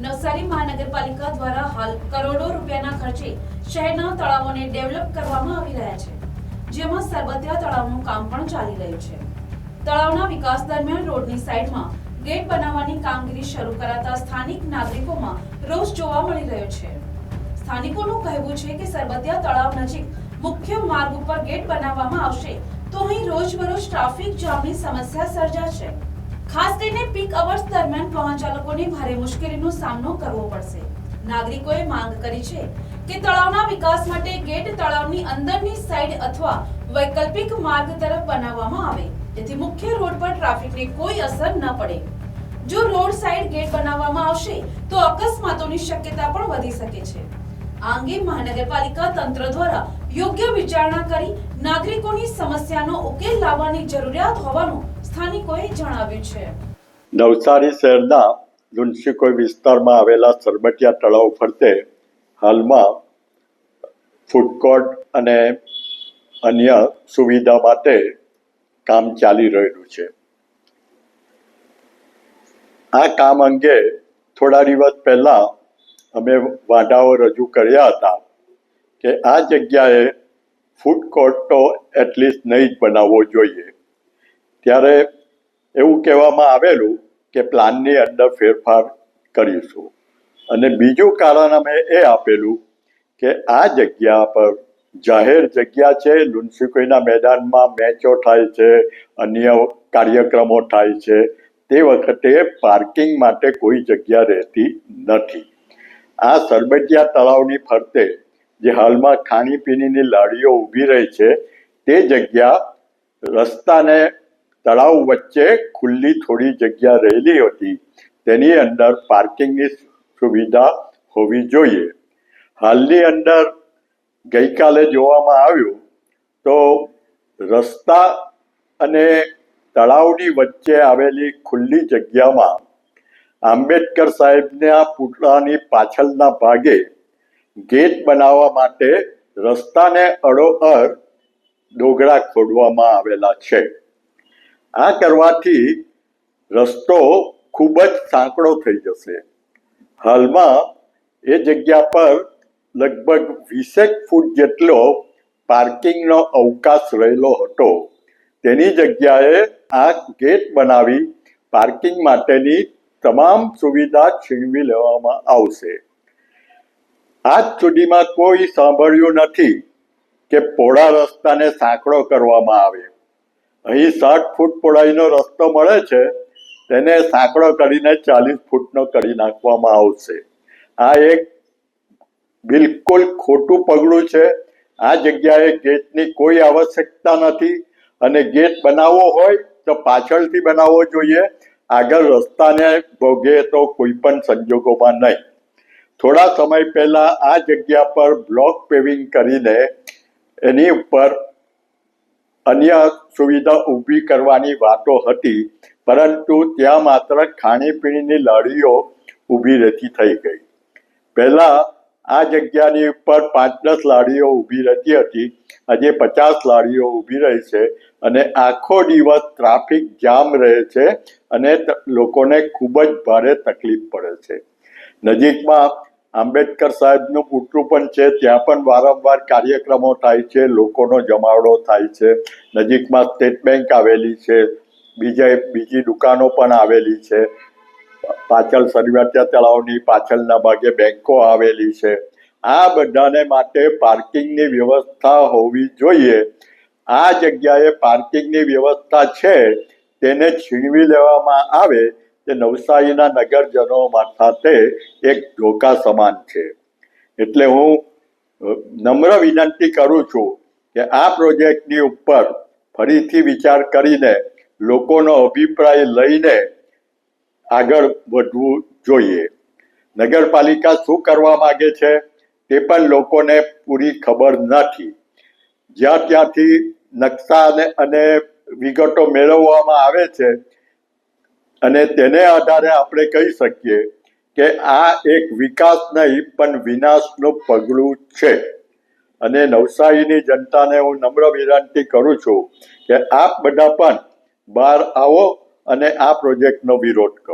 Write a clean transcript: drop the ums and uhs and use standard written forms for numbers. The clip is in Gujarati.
નવસારી મહાનગરપાલિકા દ્વારા હાલ કરોડો રૂપિયાના ખર્ચે શહેરના તળાવોને ડેવલપ કરવામાં આવી રહ્યા છે, જેમાં સરબતિયા તળાવનું કામ પણ ચાલી રહ્યું છે. તળાવના વિકાસ દરમિયાન રોડની સાઈડમાં ગેટ બનાવવાની કામગીરી શરૂ કરાતા સ્થાનિક નાગરિકોમાં રોષ જોવા મળી રહ્યો છે. સ્થાનિકોનું કહેવું છે કે સરબતિયા તળાવ નજીક મુખ્ય માર્ગ ઉપર ગેટ બનાવવામાં આવશે તો અહીં રોજબરોજ ટ્રાફિક જામની સમસ્યા સર્જાશે. ખાસ કરીને પીક અવર્સ દરમિયાન વાહન ચાલકોને ભારે મુશ્કેલીનો સામનો કરવો પડશે. નાગરિકોએ માંગ કરી છે કે તળાવના વિકાસ માટે ગેટ તળાવની અંદરની સાઈડ અથવા વૈકલ્પિક માર્ગ તરફ બનાવવામાં આવે જેથી મુખ્ય રોડ પર ટ્રાફિકને કોઈ અસર ન પડે. જો રોડ સાઈડ ગેટ બનાવવામાં આવશે તો અકસ્માતોની શક્યતા પણ વધી શકે છે. આ અંગે મહાનગરપાલિકા તંત્ર દ્વારા યોગ્ય વિચારણા કરી નાગરિકોની સમસ્યાનો ઉકેલ લાવવાની જરૂરિયાત હોવાનું સ્થાનિકોએ જણાવ્યું છે. નવસારી શહેરના લુન્સીકોઈ વિસ્તારમાં આવેલા સરબતિયા તળાવ ફરતે હાલમાં ફૂડ કોર્ટ અને અન્ય સુવિધા માટે કામ ચાલી રહેલું છે. આ કામ અંગે થોડા દિવસ પહેલા અમે વાંધાઓ રજૂ કર્યા હતા કે આ જગ્યાએ ફૂડ કોર્ટ તો એટલીસ્ટ નહીં જ બનાવવો જોઈએ. ત્યારે એવું કહેવામાં આવેલું કે પ્લાનની અંદર ફેરફાર કરીશું. અને બીજું કારણ અમે એ આપેલું કે આ જગ્યા પર જાહેર જગ્યા છે, લુન્સીકોઈના મેદાનમાં મેચો થાય છે, અન્ય કાર્યક્રમો થાય છે, તે વખતે પાર્કિંગ માટે કોઈ જગ્યા રહેતી નથી. આ સરબતિયા તળાવની ફરતે જે હાલમાં ખાણીપીણીની લારીઓ ઊભી રહી છે તે જગ્યા રસ્તાને તળાવ વચ્ચે ખુલ્લી થોડી જગ્યા રહેલી હતી, તેની અંદર પાર્કિંગની સુવિધા હોવી જોઈએ. હાલની અંદર ગઈકાલે જોવામાં આવ્યું તો રસ્તા અને તળાવની વચ્ચે આવેલી ખુલ્લી જગ્યામાં આંબેડકર સાહેબના પુતળાની પાછળના ભાગે ગેટ બનાવવા માટે રસ્તાને અડોઅડ ડોગરા ખોદવામાં આવેલા છે. આ કરવાથી રસ્તો ખૂબ જ સાંકડો થઈ જશે. હાલમાં એ જગ્યા પર લગભગ 20 ફૂટ જેટલો પાર્કિંગનો અવકાશ રહેલો હતો. તેની જગ્યાએ આ ગેટ બનાવી પાર્કિંગ માટેની તમામ સુવિધા છીનવી લેવામાં આવશે. આજ સુધીમાં કોઈ સાંભળ્યું નથી કે પહોળા રસ્તાને સાંકડો કરવામાં આવે. અહીં 60 ફૂટ પહોળાઈનો રસ્તો મળે છે, તેને સાંકડો કરીને 40 ફૂટનો કરી નાખવામાં આવશે. આ એક બિલકુલ ખોટું પગલું છે. આ જગ્યાએ ગેટની કોઈ આવશ્યકતા નથી અને ગેટ બનાવવો હોય તો પાછળથી બનાવવો જોઈએ, આગળ રસ્તાને ભોગે તો કોઈ પણ સંજોગોમાં નહીં. થોડા સમય પહેલા આ જગ્યા પર બ્લોક પેવિંગ કરીને એની ઉપર અન્ય સુવિધા ઊભી કરવાની વાતો હતી, પરંતુ ત્યાં માત્ર ખાણીપીણીની લારીઓ ઊભી રહેતી થઈ ગઈ. પહેલા આ જગ્યાની ઉપર 5-10 લારીઓ ઊભી રહેતી હતી, આજે 50 લારીઓ ઊભી રહી છે અને આખો દિવસ ટ્રાફિક જામ રહે છે અને લોકોને ખૂબ જ ભારે તકલીફ પડે છે. નજીકમાં આંબેડકર સાહેબનું પુતળું પણ છે, ત્યાં પણ વારંવાર કાર્યક્રમો થાય છે, લોકોનો જમાવડો થાય છે. નજીકમાં સ્ટેટ બેંક આવેલી છે, બીજી દુકાનો પણ આવેલી છે, પાછળ સરબતિયા તળાવની પાછળના ભાગે બેંકો આવેલી છે. આ બધાને માટે પાર્કિંગની વ્યવસ્થા હોવી જોઈએ. આ જગ્યાએ પાર્કિંગની વ્યવસ્થા છે તેને છીનવી લેવામાં આવે તે નવસારીના નગરજનો સાથે એક ધોકા સમાન છે. એટલે હું નમ્ર વિનંતી કરું છું કે આ પ્રોજેક્ટની ઉપર ફરીથી વિચાર કરીને લોકોનો અભિપ્રાય લઈને આગળ વધવું જોઈએ. નગરપાલિકા શું કરવા માંગે છે તે પણ લોકોને પૂરી ખબર નથી. જ્યાં ત્યાંથી નકશા અને વિગતો મેળવવામાં આવે છે અને તેને આધારે આપણે કહી શકીએ કે આ એક વિકાસ નહીં પણ વિનાશનું પગલું છે. અને નવસારીની જનતાને હું નમ્ર વિનંતી કરું છું કે આપ બધા પણ બહાર આવો અને આ પ્રોજેક્ટનો વિરોધ કરો.